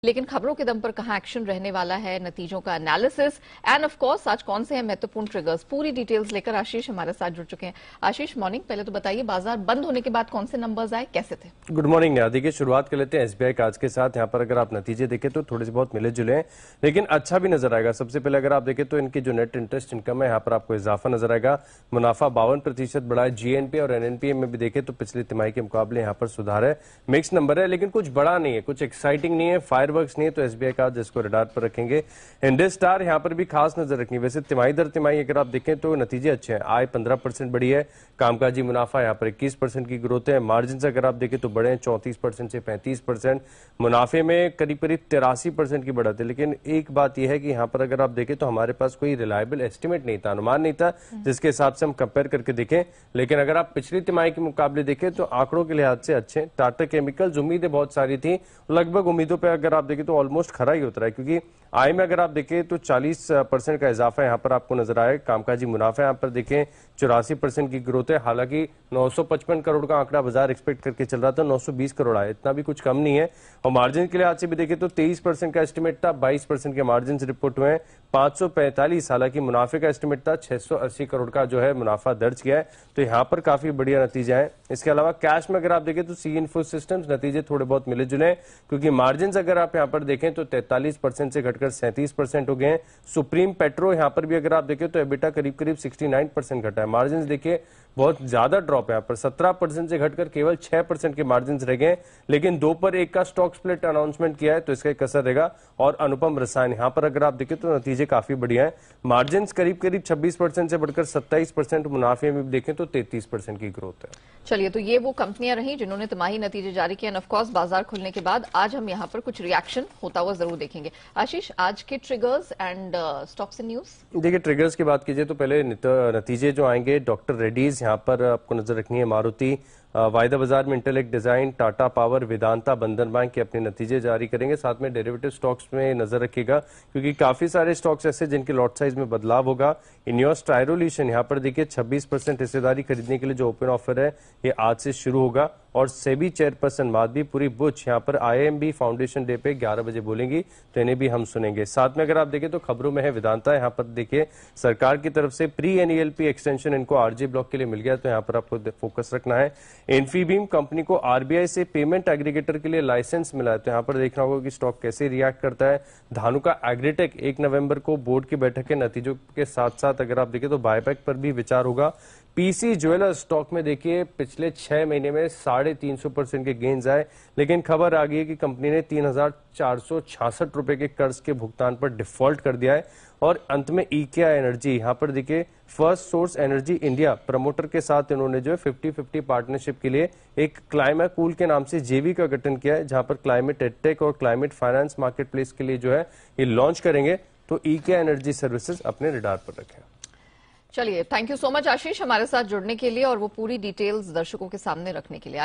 लेकिन खबरों के दम पर कहां एक्शन रहने वाला है, नतीजों का एनालिसिस एंड ऑफ कोर्स आज कौन से हैं महत्वपूर्ण ट्रिगर्स, पूरी डिटेल्स लेकर आशीष हमारे साथ जुड़ चुके हैं। आशीष, मॉर्निंग। पहले तो बताइए, बाजार बंद होने के बाद कौन से नंबर्स आए, कैसे थे? Good morning. देखिए, शुरुआत कर लेते हैं एसबीआई का आज के साथ। यहाँ पर अगर आप नतीजे देखें तो थोड़े से बहुत मिले जुले हैं, लेकिन अच्छा भी नजर आएगा। सबसे पहले अगर आप देखें तो इनकी जो नेट इंटरेस्ट इनकम है, यहाँ पर आपको इजाफा नजर आएगा। मुनाफा 52% बढ़ा है। जीएनपी और एनएनपीए में भी देखें तो पिछली तिमाही के मुकाबले यहाँ पर सुधार है। मिक्स नंबर है, लेकिन कुछ बड़ा नहीं है, कुछ एक्साइटिंग नहीं है, फायरवर्क्स नहीं है। तो एसबीआई का जिसको रडार पर रखेंगे। इंडस स्टार यहाँ पर भी खास नजर रखनी। वैसे तिमाही दर तिमाही अगर आप देखें तो नतीजे अच्छे हैं। आय 15% बढ़ी है। कामकाजी मुनाफा यहाँ पर 21% की ग्रोथ है। मार्जिन अगर आप देखें तो बढ़े हैं 34% से 35%। मुनाफे में करीब करीब 83% की बढ़त है। लेकिन एक बात यह है कि यहाँ पर अगर आप देखें तो हमारे पास कोई रिलायबल एस्टिमेट नहीं था, अनुमान नहीं था जिसके हिसाब से हम कंपेयर करके देखें। लेकिन अगर आप पिछली तिमाही के मुकाबले देखें तो आंकड़ों के लिहाज से अच्छे। टाटा केमिकल्स उम्मीदें बहुत सारी थी, लगभग उम्मीदों पर अगर आप देखें तो ऑलमोस्ट खरा ही उतरा है, क्योंकि आय में अगर आप देखें तो 40% का इजाफा यहाँ पर आपको नजर आए। कामकाजी मुनाफा यहाँ पर देखें 84% की ग्रोथ है। हालांकि 955 करोड़ का आंकड़ा बाजार एक्सपेक्ट करके चल रहा था, 920 करोड़ आए, इतना भी कुछ कम नहीं है। और मार्जिन के लिहाज से भी देखें तो 23% का एस्टिमेट था, 22% के मार्जिन रिपोर्ट हुए हैं। 545, हालांकि मुनाफे का एस्टिमेट था 680 करोड़ का जो है मुनाफा दर्ज किया है। तो यहाँ पर काफी बढ़िया नतीजा है। इसके अलावा कैश में अगर आप देखें तो सी इन्फो सिस्टम्स नतीजे थोड़े बहुत मिले जुले हैं, क्योंकि मार्जिन अगर आप यहाँ पर देखें तो 43% से घटकर 37% हो गए हैं। सुप्रीम पेट्रो यहाँ पर भी अगर आप देखें तो एबिटा करीब करीब 69% घटा है। मार्जिन देखिए बहुत ज्यादा ड्रॉप है, यहाँ पर 17% से घटकर केवल 6% के मार्जिन रह गए। लेकिन 2 पर 1 का स्टॉक स्प्लिट अनाउंसमेंट किया है, तो इसका एक असर रहेगा। और अनुपम रसायन यहाँ पर अगर आप देखें तो नतीजे काफी बढ़िया है। मार्जिन करीब करीब 26% से बढ़कर 27%, मुनाफे में देखें तो 33% की ग्रोथ है। चलिए, तो ये वो कंपनियां रही जिन्होंने तिमाही नतीजे जारी किए। ऑफ कोर्स बाजार खुलने के बाद आज हम यहाँ पर कुछ रिएक्शन होता हुआ जरूर देखेंगे। आशीष, आज के triggers and stocks and news. देखिए, ट्रिगर्स की बात कीजिए तो पहले नतीजे जो आएंगे, डॉक्टर रेड्डीज यहाँ पर आपको नजर रखनी है। मारुति, वायदा बाजार में intellect design, Tata power, Vedanta, बंधन बैंक के अपने नतीजे जारी करेंगे। साथ में डेरिवेटिव स्टॉक्स में नजर रखिएगा, क्योंकि काफी सारे स्टॉक्स ऐसे जिनके लॉट साइज में बदलाव होगा। इनियोस टायरोल्यूशन यहाँ पर देखिए 26% हिस्सेदारी खरीदने के लिए जो ओपन ऑफर है ये आज से शुरू होगा। और सेबी चेयरपर्सन माधवी पुरी बुच यहाँ पर आईएमबी फाउंडेशन डे पे 11 बजे बोलेंगी, तो इन्हें भी हम सुनेंगे। साथ में अगर आप देखें तो खबरों में है वेदांता। यहाँ पर देखिए सरकार की तरफ से प्री एनईएलपी एक्सटेंशन इनको आरजी ब्लॉक के लिए मिल गया, तो यहाँ पर आपको फोकस रखना है। इन्फीबीम कंपनी को आरबीआई से पेमेंट एग्रीगेटर के लिए लाइसेंस मिला है, तो यहाँ पर देखना होगा कि स्टॉक कैसे रिएक्ट करता है। धानुका एग्रीटेक 1 नवंबर को बोर्ड की बैठक के नतीजों के साथ साथ अगर आप देखें तो बायबैक पर भी विचार होगा। पीसी ज्वेलर्स स्टॉक में देखिए पिछले 6 महीने में 350% के गेन्स आए, लेकिन खबर आ गई है कि कंपनी ने 3466 रुपए के कर्ज के भुगतान पर डिफॉल्ट कर दिया है। और अंत में ईकेआ एनर्जी, यहाँ पर देखिए first source energy India promoter के साथ इन्होंने जो है 50-50 पार्टनरशिप के लिए एक क्लाइमेट कूल के नाम से जेवी का गठन किया है, जहां पर क्लाइमेट एडटेक और क्लाइमेट फाइनेंस मार्केट प्लेस के लिए जो है ये लॉन्च करेंगे। तो ईकेआ एनर्जी सर्विसेज अपने रडार पर रखें। चलिए, थैंक यू सो मच आशीष हमारे साथ जुड़ने के लिए और वो पूरी डिटेल्स दर्शकों के सामने रखने के लिए।